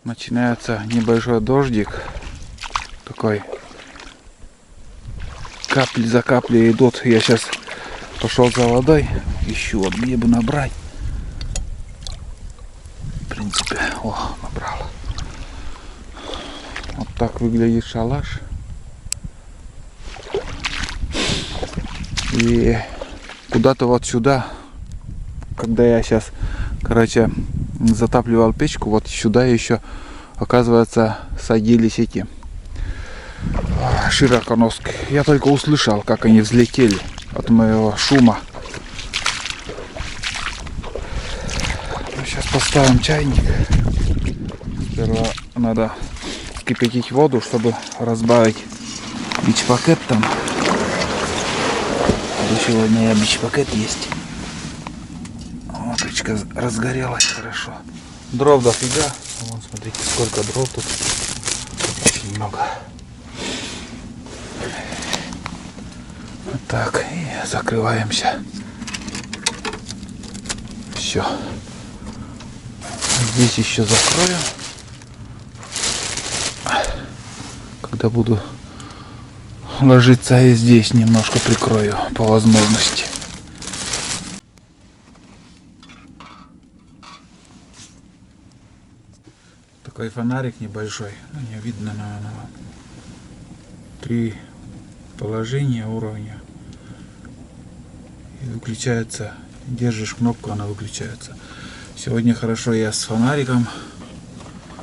Начинается небольшой дождик. Такой. Капли за каплей идут. Я сейчас пошел за водой. Ищу, вот где бы набрать. В принципе, набрал. Вот так выглядит шалаш. И куда-то вот сюда, когда я сейчас, затапливал печку, вот сюда еще, оказывается, садились эти широконоски. Я только услышал, как они взлетели от моего шума. Сейчас поставим чайник. Сперва надо кипятить воду, чтобы разбавить бич-пакет там. Сегодня я бич-пакет есть. Вот, печка разгорелась хорошо. Дров дофига. Вон, смотрите, сколько дров тут. Очень много. Вот так, и закрываемся. Все. Здесь еще закрою. Когда буду ложиться, и здесь немножко прикрою по возможности. Такой фонарик небольшой, не видно, наверное, 3 положения уровня. И выключается, держишь кнопку, она выключается. Сегодня хорошо я с фонариком.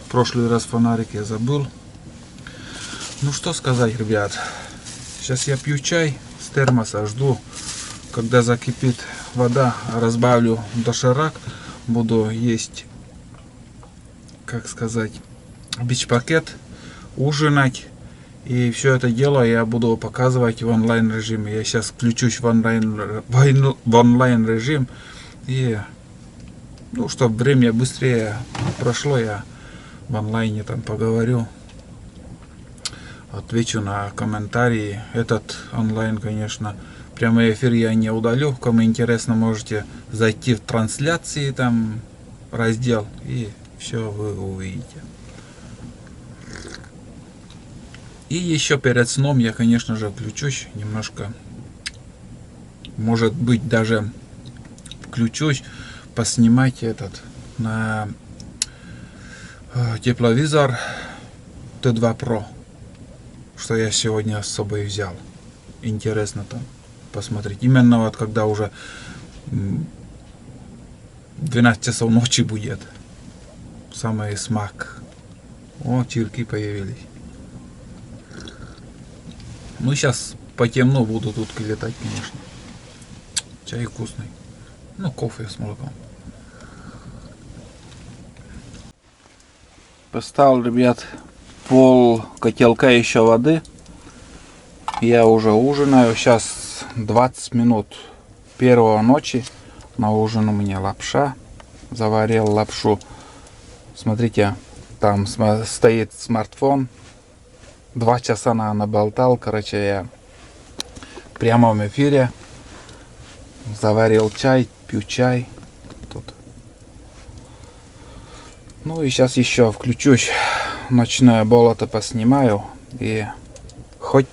В прошлый раз фонарик я забыл. Ну что сказать, ребят. Сейчас я пью чай с термоса, жду, когда закипит вода, разбавлю доширак, буду есть, как сказать, бич-пакет, ужинать. И все это дело я буду показывать в онлайн режиме. Я сейчас включусь в онлайн режим. И, чтобы время быстрее прошло, я в онлайне там поговорю. Отвечу на комментарии. Этот онлайн, конечно, прямой эфир я не удалю. Кому интересно, можете зайти в трансляции, там раздел, и все вы увидите. И еще перед сном я, конечно же, включусь немножко. Может быть, даже включусь поснимать этот на тепловизор Т2 Pro, что я сегодня с собой взял. Интересно там посмотреть. Именно вот когда уже 12 часов ночи будет. Самый смак. О, чирки появились. Ну, сейчас по темну буду тут летать, конечно. Чай вкусный. Ну, кофе с молоком. Поставил, ребят, пол котелка еще воды. Я уже ужинаю. Сейчас 20 минут первого ночи. На ужин у меня лапша. Заварил лапшу. Смотрите, там стоит смартфон. 2 часа наболтал. Короче, я в прямом эфире заварил чай, пью чай. Тут. Ну и сейчас еще включусь. Ночное болото поснимаю. И хоть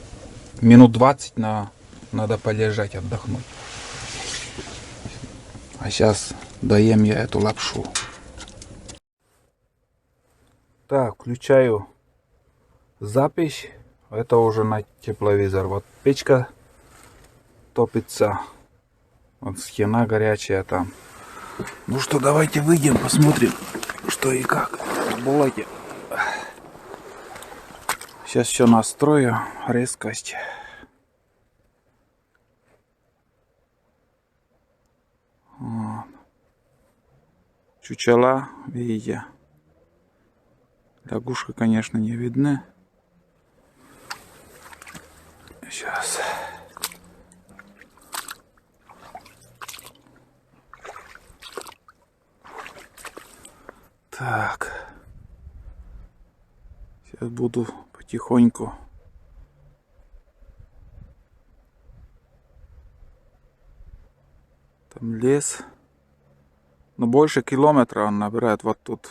минут 20 надо полежать, отдохнуть. А сейчас доем я эту лапшу. Так, включаю запись. Это уже на тепловизор. Вот печка топится. Вот стена горячая там. Ну что, давайте выйдем, посмотрим, что и как в болоте. Сейчас все настрою. Резкость. Вот. Чучела, видите. Лягушка, конечно, не видны. Сейчас. Так. Сейчас буду потихоньку. Там лес. Но больше километра он набирает. Вот тут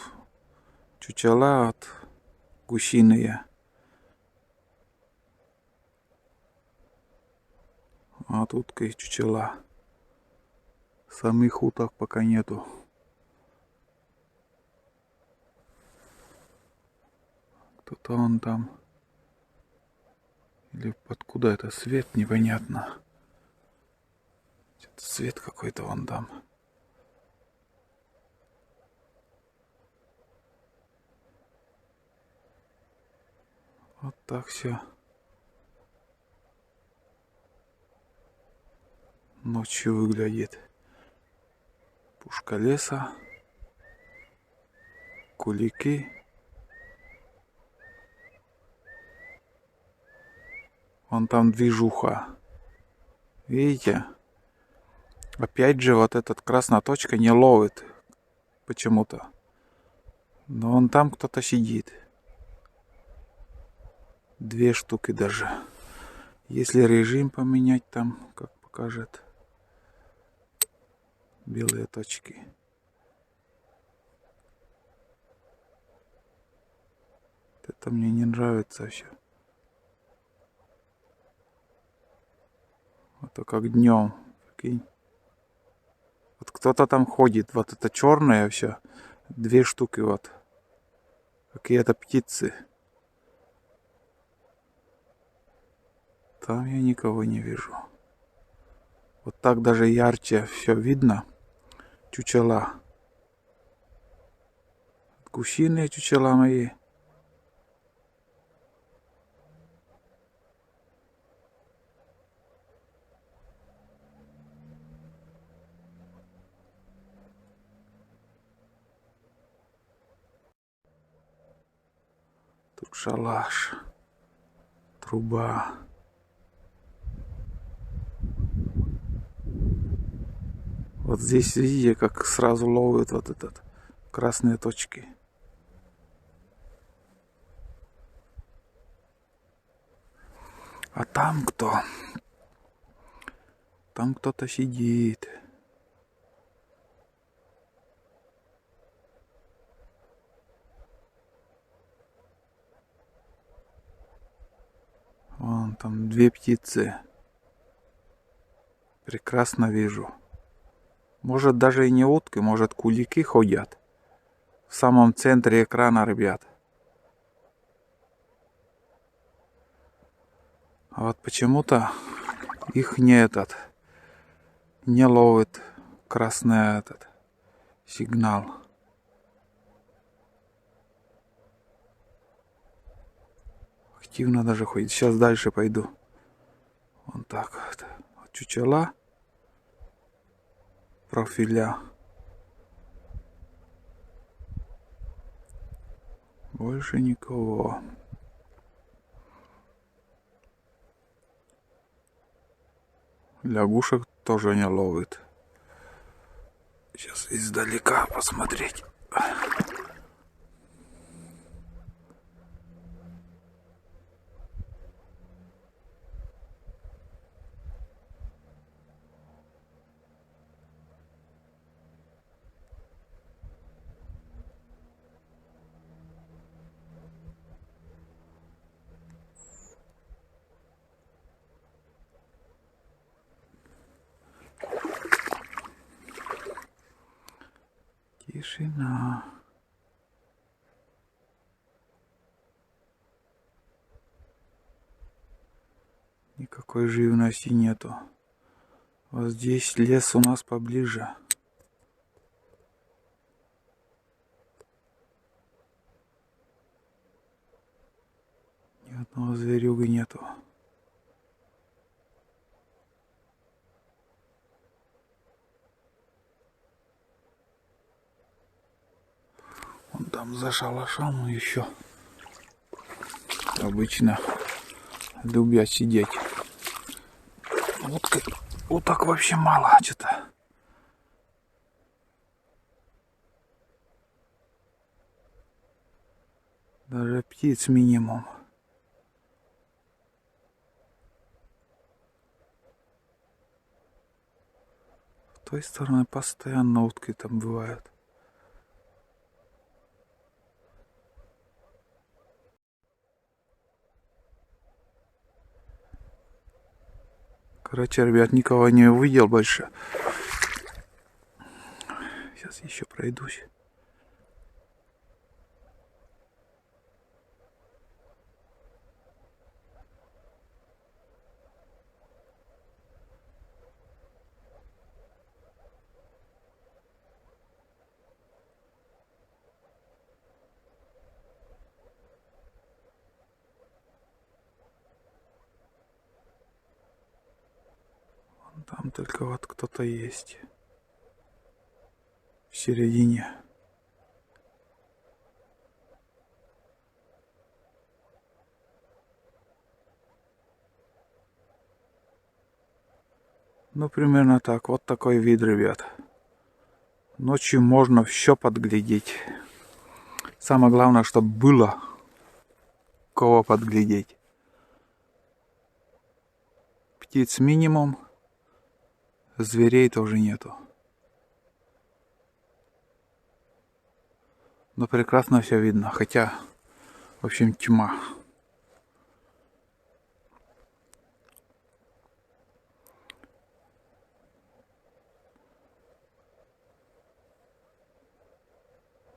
чучела от гусиные. А от утка и чучела. Самих уток пока нету. Кто-то он там. Или откуда это свет, непонятно. Что-то свет какой-то вон там. Вот так все. Ночью выглядит. Пушка леса. Кулики. Вон там движуха. Видите? Опять же вот эта красная точка не ловит почему-то. Но вон там кто-то сидит. 2 штуки даже. Если режим поменять там, как покажет. Белые точки. Это мне не нравится вообще. Это как днем. Прикинь. Вот кто-то там ходит. Вот это черное все. 2 штуки вот. Какие-то птицы. Там я никого не вижу. Вот так даже ярче все видно. Чучела. Гусиные чучела мои. Тут шалаш. Труба. Вот здесь видите, как сразу ловят вот этот красные точки. А там кто? Там кто-то сидит. Вон там 2 птицы. Прекрасно вижу. Может даже и не утки, может кулики ходят. В самом центре экрана, ребят. А вот почему-то их не ловит красный сигнал. Активно даже ходит. Сейчас дальше пойду. Вон так вот. Чучела. Профиля. Больше никого. Лягушек тоже не ловит. Сейчас издалека посмотреть. Тишина. Никакой живности нету. Вот здесь лес у нас поближе. Ни одного зверюга нету. Вон там за шалашом еще обычно любят сидеть. Уток вообще мало что-то. Даже птиц минимум. С той стороны постоянно утки там бывают. Короче, ребят, никого не увидел больше. Сейчас еще пройдусь. Там только вот кто-то есть. В середине. Ну, примерно так. Вот такой вид, ребят. Ночью можно все подглядеть. Самое главное, чтобы было кого подглядеть. Птиц минимум. Зверей тоже нету. Но прекрасно все видно. Хотя, в общем, тьма.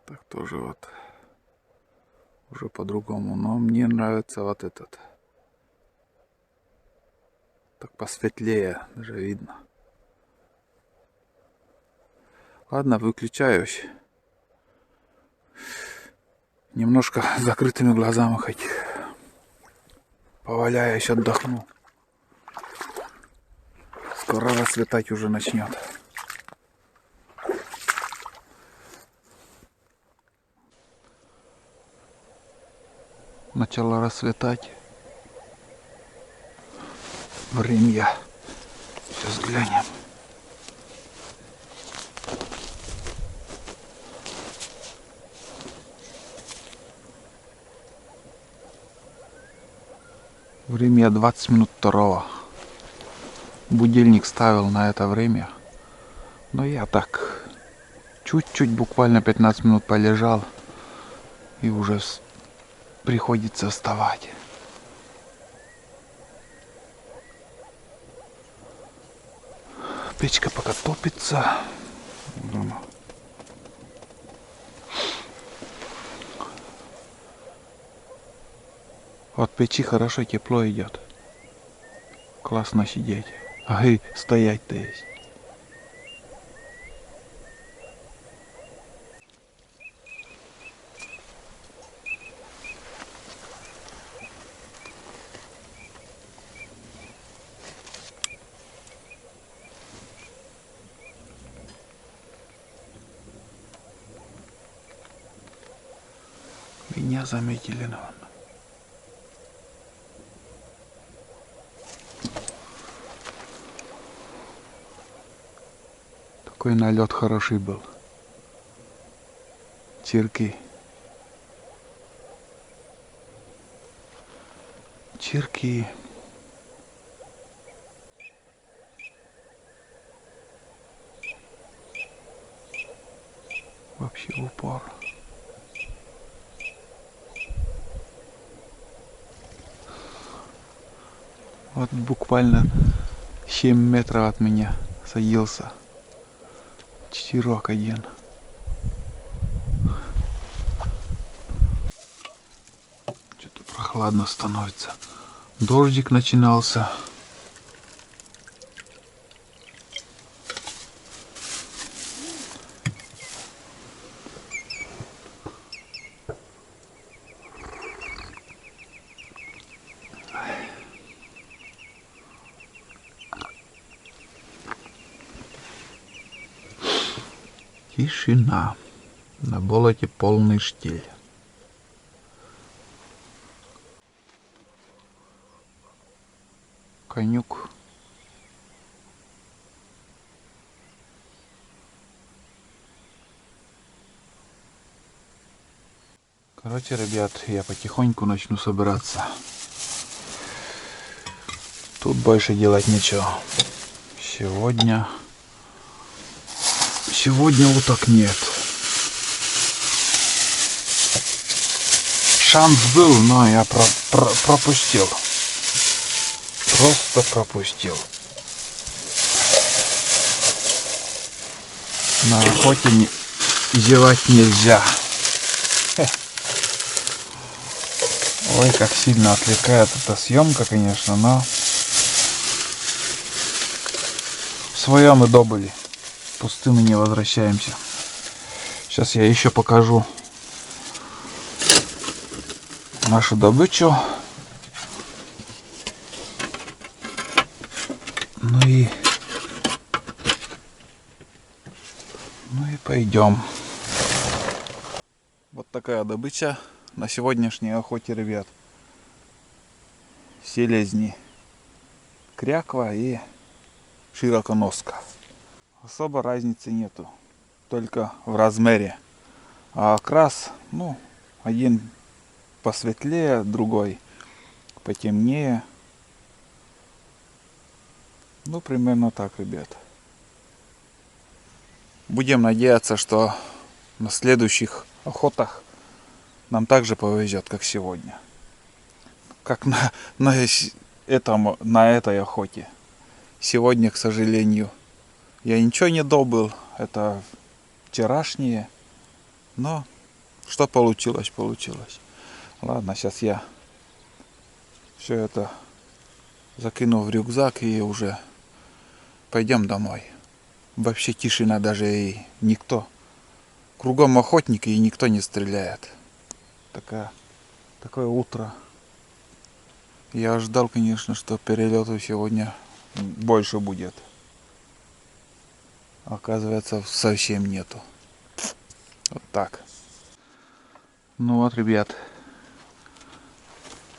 Так тоже вот. Уже по-другому. Но мне нравится вот этот. Так посветлее даже видно. Ладно, выключаюсь. Немножко с закрытыми глазами хоть поваляюсь, отдохну. Скоро рассветать уже начнет. Начало рассветать. Время. Сейчас глянем. Время 20 минут второго. Будильник ставил на это время. Но я так чуть-чуть, буквально 15 минут полежал. И уже приходится вставать. Печка пока топится. От печи хорошо тепло идет. Классно сидеть. А и стоять-то есть. Меня заметили, наверное. Такой налет хороший был. Чирки. Чирки. Вообще в упор. Вот буквально 7 метров от меня садился. Чирок один. Что-то прохладно становится. Дождик начинался. Тишина. На болоте полный штиль. Конюк. Короче, ребят, я потихоньку начну собираться. Тут больше делать нечего. Сегодня уток нет. Шанс был, но я пропустил. Просто пропустил. На охоте зевать нельзя. Ой, как сильно отвлекает эта съемка, конечно, но свое мы добыли. В пустыню не возвращаемся. Сейчас я еще покажу нашу добычу. Ну и пойдем. Вот такая добыча на сегодняшней охоте, ребят. Селезни, кряква и широконоска. Особо разницы нету, только в размере. А окрас, ну, один посветлее, другой потемнее. Ну, примерно так, ребят. Будем надеяться, что на следующих охотах нам также повезет, как сегодня. Как на этой охоте. Сегодня, к сожалению, я ничего не добыл. Это вчерашнее. Но что получилось, получилось. Ладно, сейчас я все это закину в рюкзак и уже пойдем домой. Вообще тишина, даже и никто. Кругом охотники и никто не стреляет. Такое утро. Я ждал, конечно, что перелетов сегодня больше будет. Оказывается, совсем нету. Вот так. Ну вот, ребят.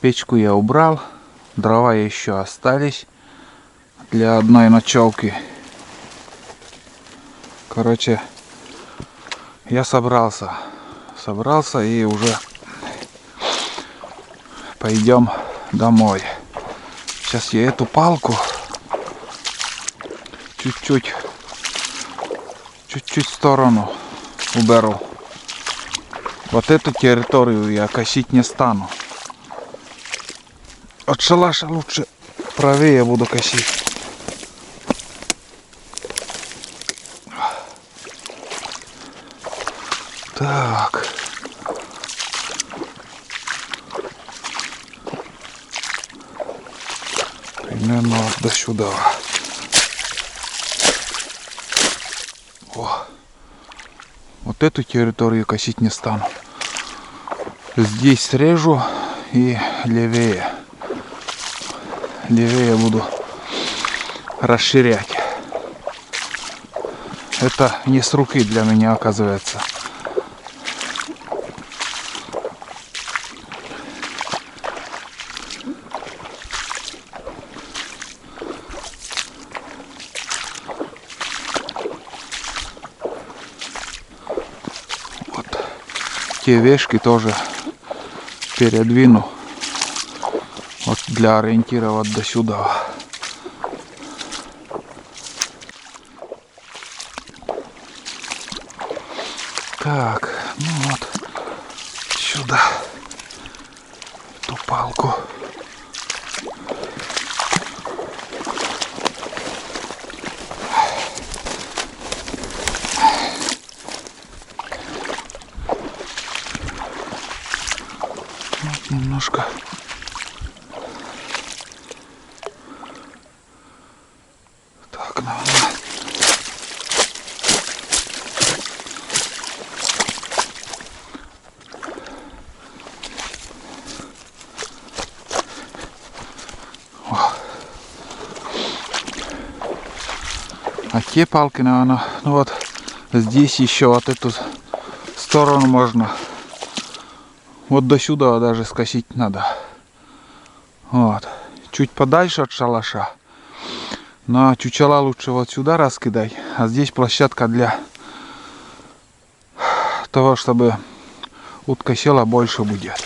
Печку я убрал. Дрова еще остались для одной ночевки. Короче, я собрался и уже пойдем домой. Сейчас я эту палку чуть-чуть в сторону уберу. Вот эту территорию я косить не стану. От шалаша лучше правее буду косить. Так. Примерно вот до сюда. О. Вот эту территорию косить не стану. Здесь срежу и левее буду расширять. Это не с руки для меня, оказывается. Вот те вешки тоже передвину. Вот для ориентира вот до сюда. Так, ну вот сюда эту палку. Вот немножко. Так, наверное. А те палки, наверное, ну вот здесь еще вот эту сторону можно. Вот до сюда даже скосить надо. Вот. Чуть подальше от шалаша. Но чучела лучше вот сюда раскидать. А здесь площадка для того, чтобы утка села, больше будет.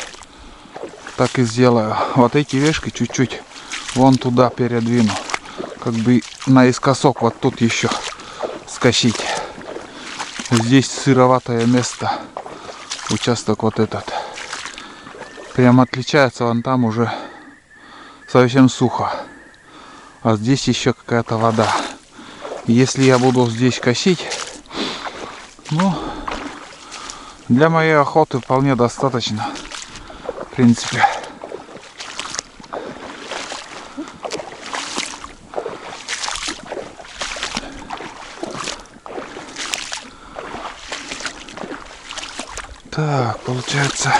Так и сделаю. Вот эти вешки чуть-чуть вон туда передвину. Как бы наискосок вот тут еще скосить. Здесь сыроватое место. Участок вот этот. Прям отличается, вон там уже совсем сухо. А здесь еще какая-то вода. Если я буду здесь косить, Ну, для моей охоты вполне достаточно, в принципе. Так, получается,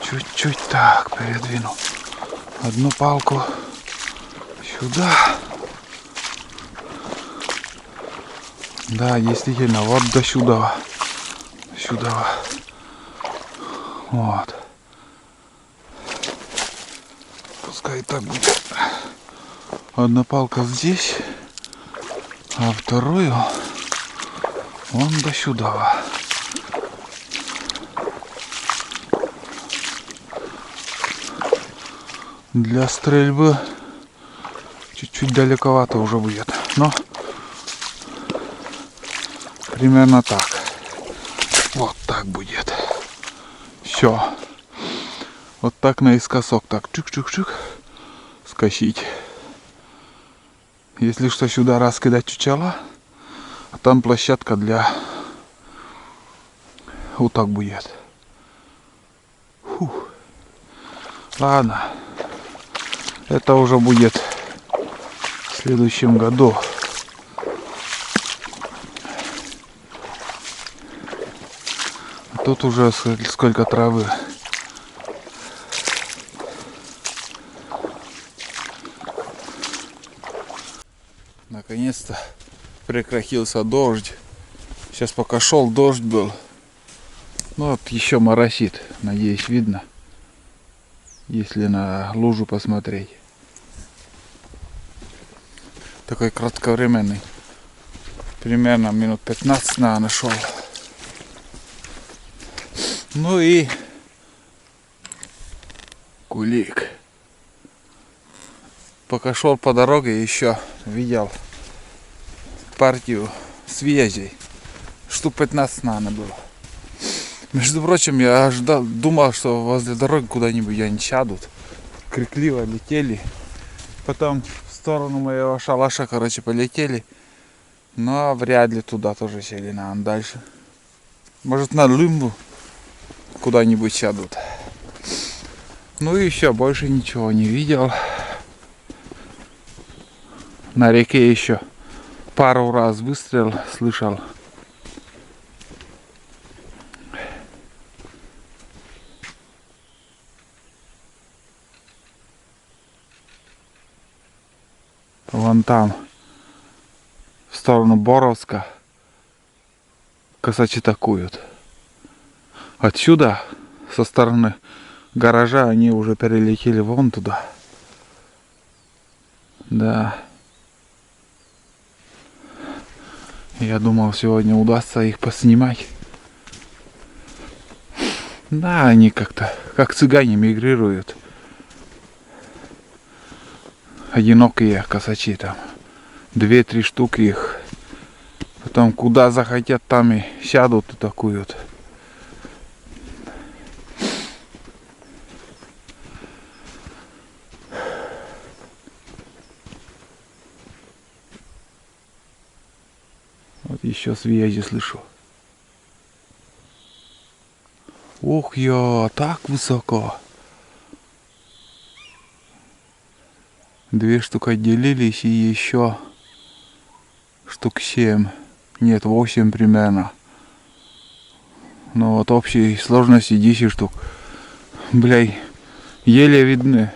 чуть-чуть так передвину одну палку сюда. Да, действительно, вот до сюда. Сюда. Вот. Пускай так будет. Одна палка здесь, а вторую вон до сюда. Для стрельбы чуть-чуть далековато уже будет, но примерно так. Вот так будет. Все. Вот так наискосок. Так, чик-чик-чик. Скосить. Если что, сюда раскидать чучела. А там площадка для уток будет. Фух. Ладно. Это уже будет в следующем году. А тут уже сколько травы. Наконец-то прекратился дождь. Сейчас пока шел, дождь был. Ну вот еще моросит. Надеюсь, видно. Если на лужу посмотреть. Такой кратковременный. Примерно минут 15 наверное шел. Ну и кулик. Пока шел по дороге, еще видел партию свежей. Штук 15 наверное было. Между прочим, я думал, что возле дороги куда-нибудь они сядут. Крикливо летели. Потом в сторону моего шалаша, короче, полетели. Но вряд ли туда тоже сели, наверное, дальше. Может, на лымбу куда-нибудь сядут. Ну и еще больше ничего не видел. На реке еще пару раз выстрел слышал. Вон там, в сторону Боровска, косачи атакуют. Отсюда, со стороны гаража, они уже перелетели вон туда. Да. Я думал, сегодня удастся их поснимать. Да, они как-то, как цыгане, мигрируют. Одинокие косачи там. 2-3 штуки их. Потом куда захотят, там и сядут и атакуют. Вот еще связи слышу. Ух, я, так высоко. 2 штуки отделились и еще штук 7. Нет, 8 примерно. Но вот общей сложности 10 штук. Бля, еле видны.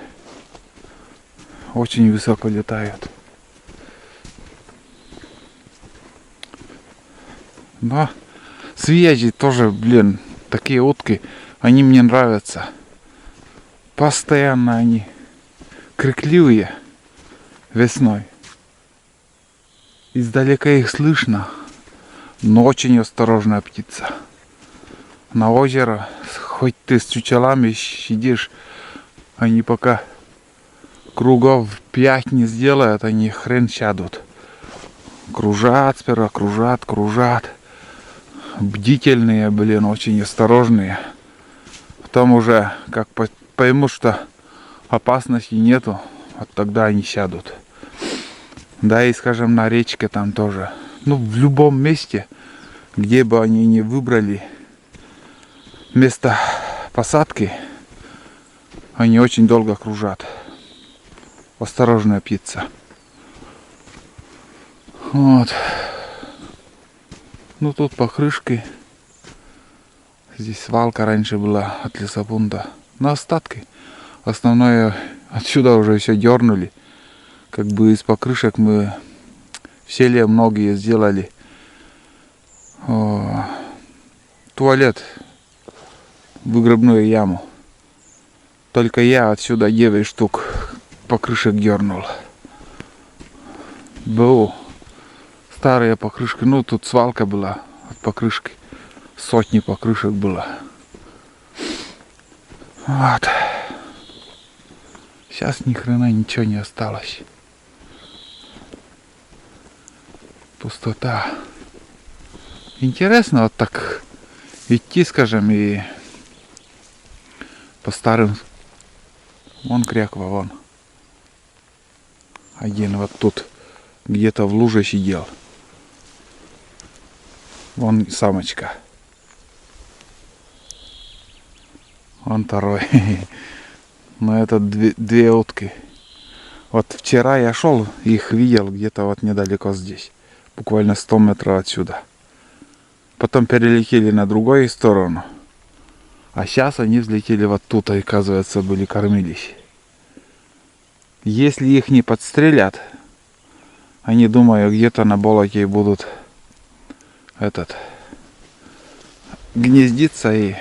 Очень высоко летают. Но связи тоже, блин, такие утки, они мне нравятся. Постоянно они крикливые весной. Издалека их слышно, но очень осторожная птица. На озеро, хоть ты с чучелами сидишь, они пока кругов 5 не сделают, они хрен сядут. Кружат сперва, кружат. Бдительные, блин, очень осторожные. Потом уже, как поймут, что опасности нету, Вот тогда они сядут. Да и, скажем, на речке там тоже. Ну, в любом месте, где бы они ни выбрали место посадки, они очень долго кружат. Осторожная птица. Вот. Ну, тут покрышки. Здесь свалка раньше была от лесопункта. На остатки. Основное, отсюда уже все дернули. Как бы из покрышек мы в селе многие сделали туалет, выгребную яму. Только я отсюда 9 штук покрышек дернул. БУ. Старые покрышки. Ну, тут свалка была от покрышки. Сотни покрышек было. Вот. Сейчас ни хрена ничего не осталось. Пустота. Интересно вот так идти, скажем, и по старым. Вон кряква, вон. Один вот тут где-то в луже сидел. Вон самочка. Вон второй. Но это две утки. Вот вчера я шел, их видел где-то вот недалеко здесь. Буквально 100 метров отсюда. Потом перелетели на другую сторону. А сейчас они взлетели вот тут, и, оказывается, были кормились. Если их не подстрелят, они, думаю, где-то на болоте будут гнездиться и...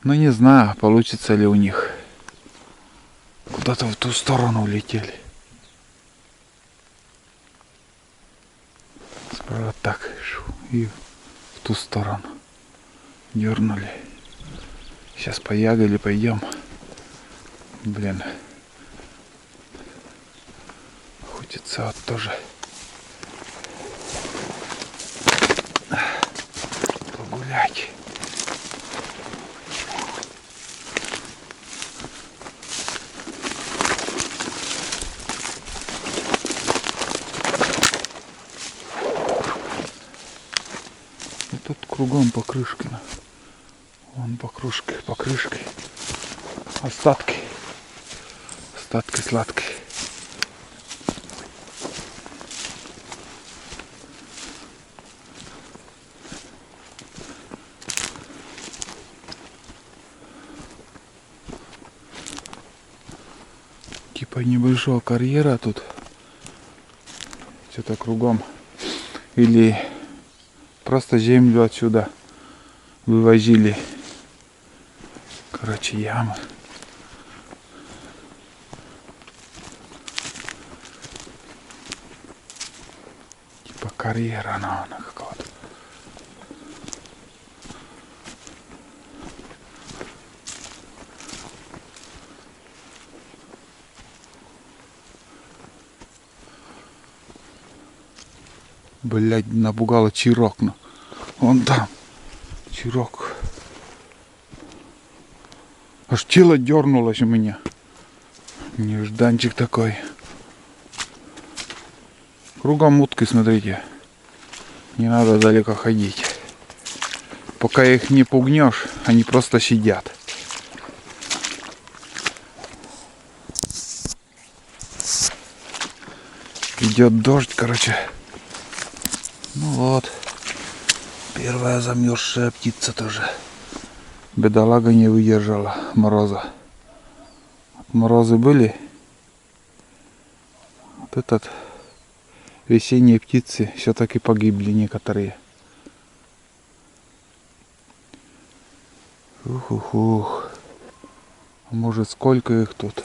Ну, не знаю, получится ли у них. Куда-то в ту сторону улетели. Справа так, и в ту сторону дернули. Сейчас по ягоде пойдем. Блин. Хочется вот тоже погулять. И тут кругом покрышки. Вон покрышки. Остатки сладкие. Типа небольшого карьера тут. Что-то кругом. Или просто землю отсюда вывозили. Короче, ямы. Типа карьера она какого-то. Блять, напугало чирок. Ну. Вон там. Чирок. Аж тело дернулось у меня. Нежданчик такой. Кругом утки, смотрите. Не надо далеко ходить. Пока их не пугнешь, они просто сидят. Идет дождь, короче. Ну вот. Первая замерзшая птица тоже. Бедолага не выдержала мороза. Морозы были. Вот этот весенние птицы все-таки погибли некоторые. Ух. А может, сколько их тут?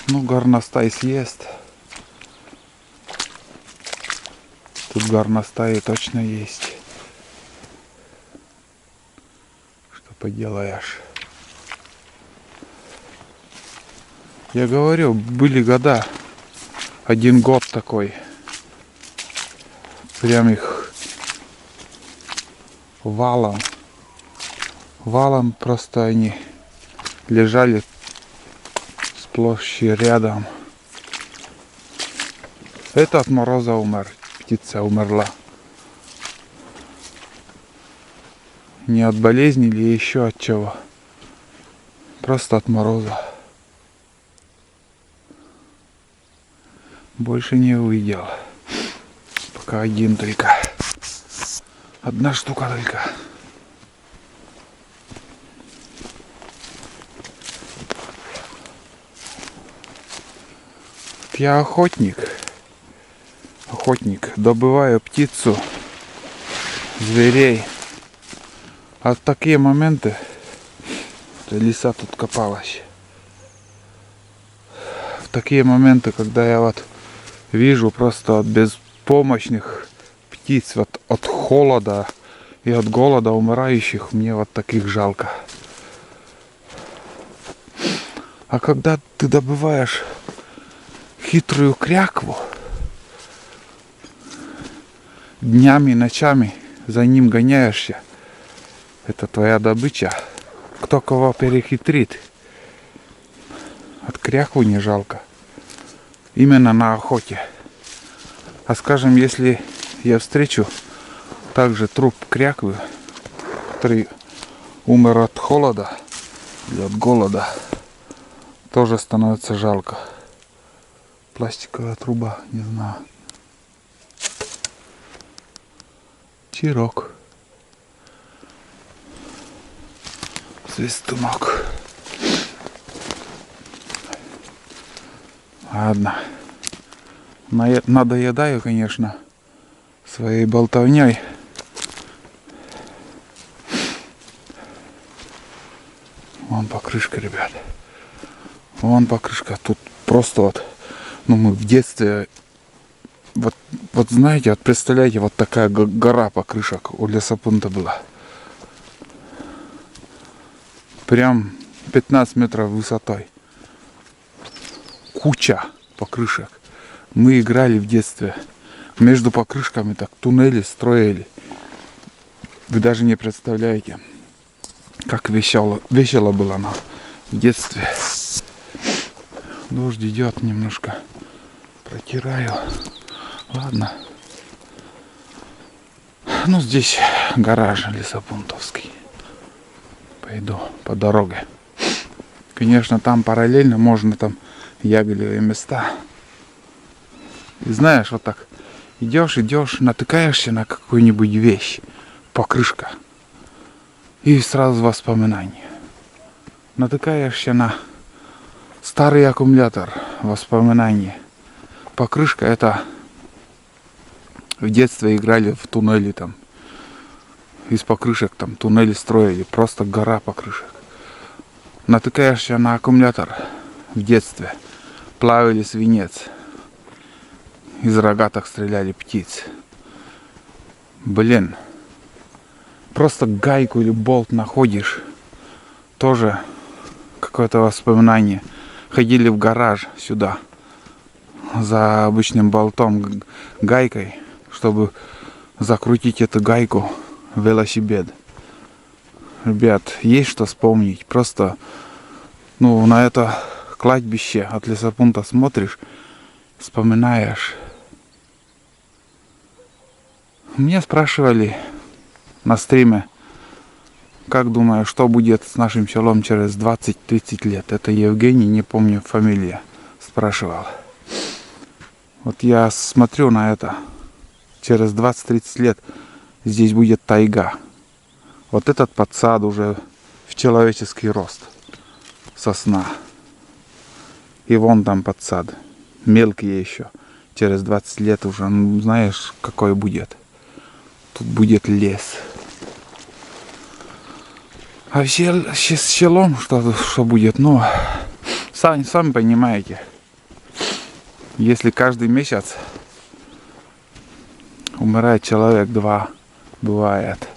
Ну, горностай съест. Тут горностаи точно есть. Что поделаешь? Я говорю, были года. 1 год такой. Прям их валом. Валом просто они лежали сплошь и рядом. Это от мороза умер, птица умерла. Не от болезни или еще от чего. Просто от мороза. Больше не увидел. Пока один только. Одна штука только. Я охотник. Добываю птицу, зверей. А в такие моменты, лиса тут копалась. В такие моменты, когда я вот вижу просто от беспомощных птиц, вот от холода и от голода умирающих, мне вот таких жалко. А когда ты добываешь хитрую крякву, днями, ночами за ним гоняешься, это твоя добыча. Кто кого перехитрит, от кряквы не жалко. Именно на охоте. А скажем, если я встречу также труп кряквы, который умер от холода или от голода, тоже становится жалко. Пластиковая труба, не знаю. Чирок. Свистунок. Ладно. Надоедаю, конечно, своей болтовней. Вон покрышка, ребят. Вон покрышка. Тут просто вот, ну, мы в детстве, вот знаете, вот представляете, вот такая гора покрышек у лесопункта была. Прям 15 метров высотой. Куча покрышек. Мы играли в детстве. Между покрышками так туннели строили. Вы даже не представляете, как весело было нам в детстве. Дождь идет, немножко протираю. Ладно. Ну, здесь гараж лесопунктовский. Пойду по дороге. Конечно, там параллельно можно там ягодные места. И знаешь, вот так идешь, натыкаешься на какую-нибудь вещь, покрышка, и сразу воспоминания. Натыкаешься на старый аккумулятор, воспоминания. Покрышка — это в детстве играли в туннели там. Из покрышек там туннели строили, просто гора покрышек. Натыкаешься на аккумулятор в детстве, плавили свинец, из рогаток стреляли птиц. Блин, просто гайку или болт находишь, тоже какое-то воспоминание. Ходили в гараж сюда за обычным болтом, гайкой, чтобы закрутить эту гайку в велосипед. Ребят, есть что вспомнить. Просто, ну, на это кладбище от лесопункта смотришь, вспоминаешь. Меня спрашивали на стриме, как думаю, что будет с нашим селом через 20-30 лет. Это Евгений, не помню фамилия, спрашивал. Вот я смотрю на это. Через 20-30 лет здесь будет тайга. Вот этот подсад уже в человеческий рост. Сосна. И вон там подсад. Мелкие еще. Через 20 лет уже, ну, знаешь, какой будет. Тут будет лес. А с селом что будет? Ну, сами понимаете. Если каждый месяц умирает человек, 2, бывает.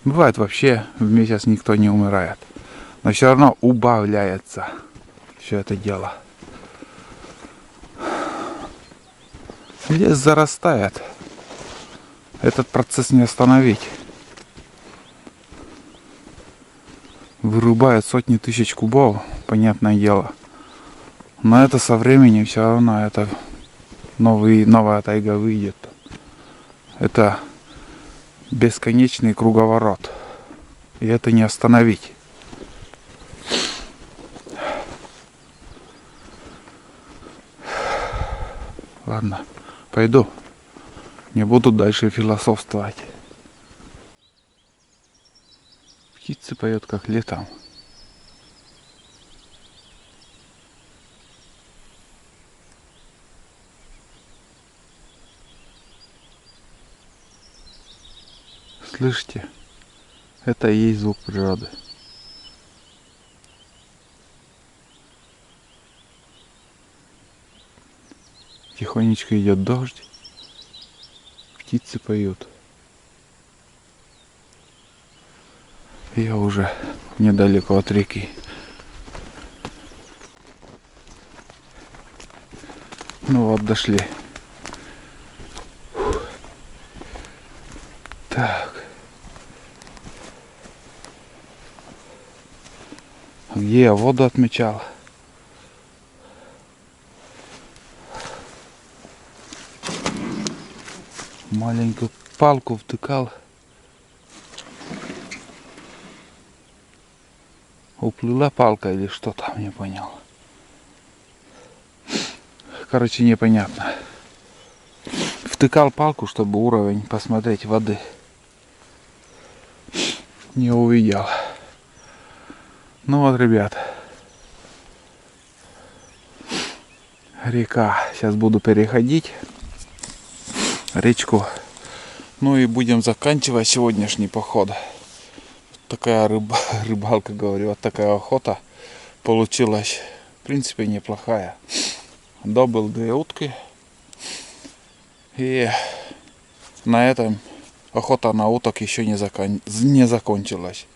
Бывает вообще в месяц никто не умирает. Но все равно убавляется все это дело. Лес зарастает. Этот процесс не остановить. вырубает сотни тысяч кубов, понятное дело. Но это со временем все равно, это новая тайга выйдет. Это бесконечный круговорот. И это не остановить. Ладно, пойду. Не буду дальше философствовать. Птицы поют как летом. Слышите? Это и есть звук природы. Тихонечко идет дождь. Птицы поют. Я уже недалеко от реки. Ну вот, дошли. Так. Где я воду отмечал? Маленькую палку втыкал. Уплыла палка или что там, не понял. Короче, непонятно. Втыкал палку, чтобы уровень посмотреть воды. Не увидел. Ну вот, ребят. Река. Сейчас буду переходить речку. Ну и будем заканчивать сегодняшний поход. Такая рыбалка, говорю, вот такая охота получилась, в принципе, неплохая. Добыл 2 утки. И на этом охота на уток еще не закончилась.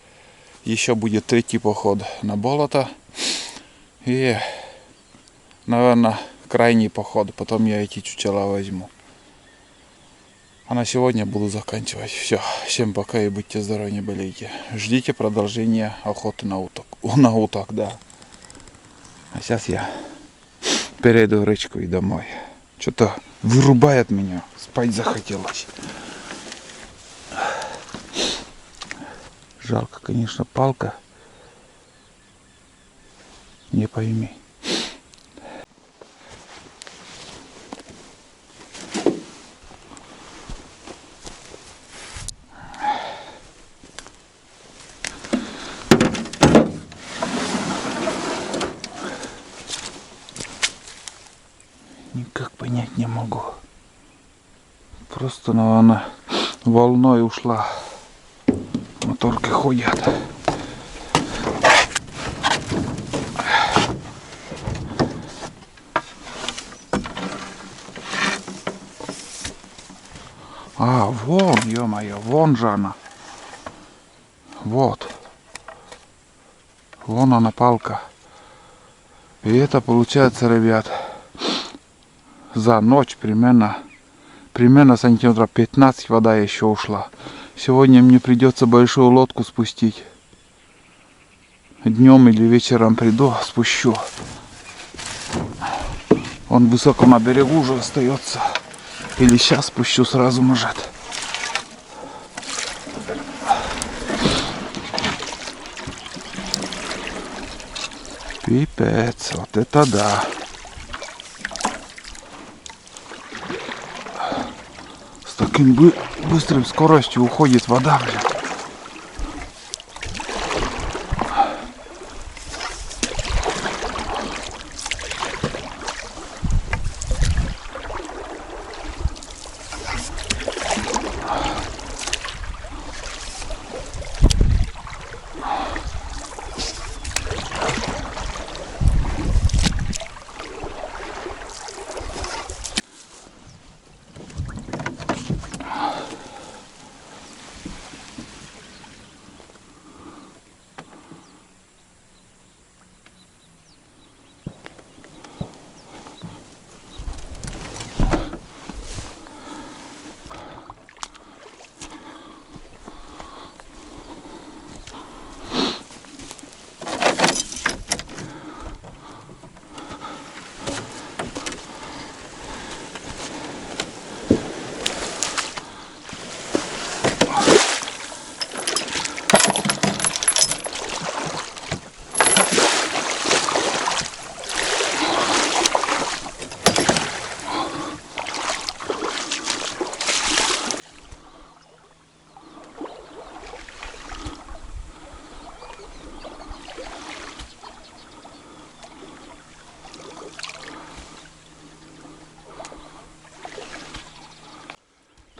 Еще будет 3-й поход на болото. И, наверное, крайний поход. Потом я эти чучела возьму. А на сегодня буду заканчивать. Все. Всем пока и будьте здоровы, не болейте. Ждите продолжения охоты на уток. На уток, да. А сейчас я перейду в речку и домой. Что-то вырубает меня. Спать захотелось. Жалко, конечно, палка. Не пойми. Никак понять не могу. Просто, наверное, волной ушла. Моторки ходят. А, вон, ё-моё, вон же она. Вот. Вон она, палка. И это получается, ребят, за ночь примерно сантиметров 15 вода еще ушла. Сегодня мне придется большую лодку спустить. Днем или вечером приду, спущу. Он высоко на берегу уже остается. Или сейчас спущу сразу, может. Пипец, вот это да. С таким быстрым скоростью уходит вода, блин.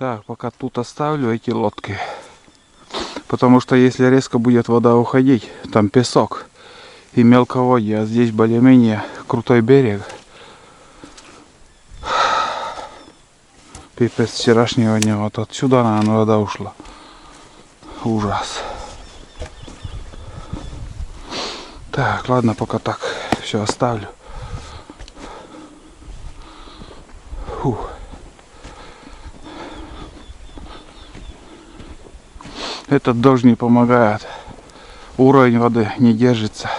Так, пока тут оставлю эти лодки. Потому что если резко будет вода уходить, там песок и мелководье, а здесь более-менее крутой берег. Пипец вчерашнего дня. Вот отсюда, наверное, вода ушла. Ужас. Так, ладно, пока так. Все оставлю. Фух. Этот дождь не помогает. Уровень воды не держится.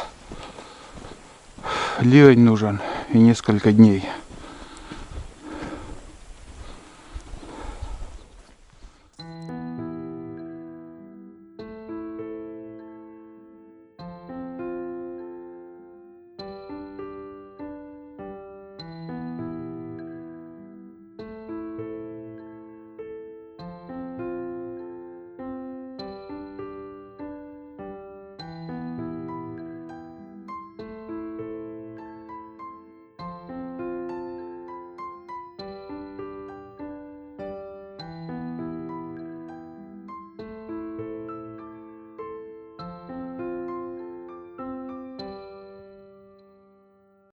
Ливень нужен и несколько дней.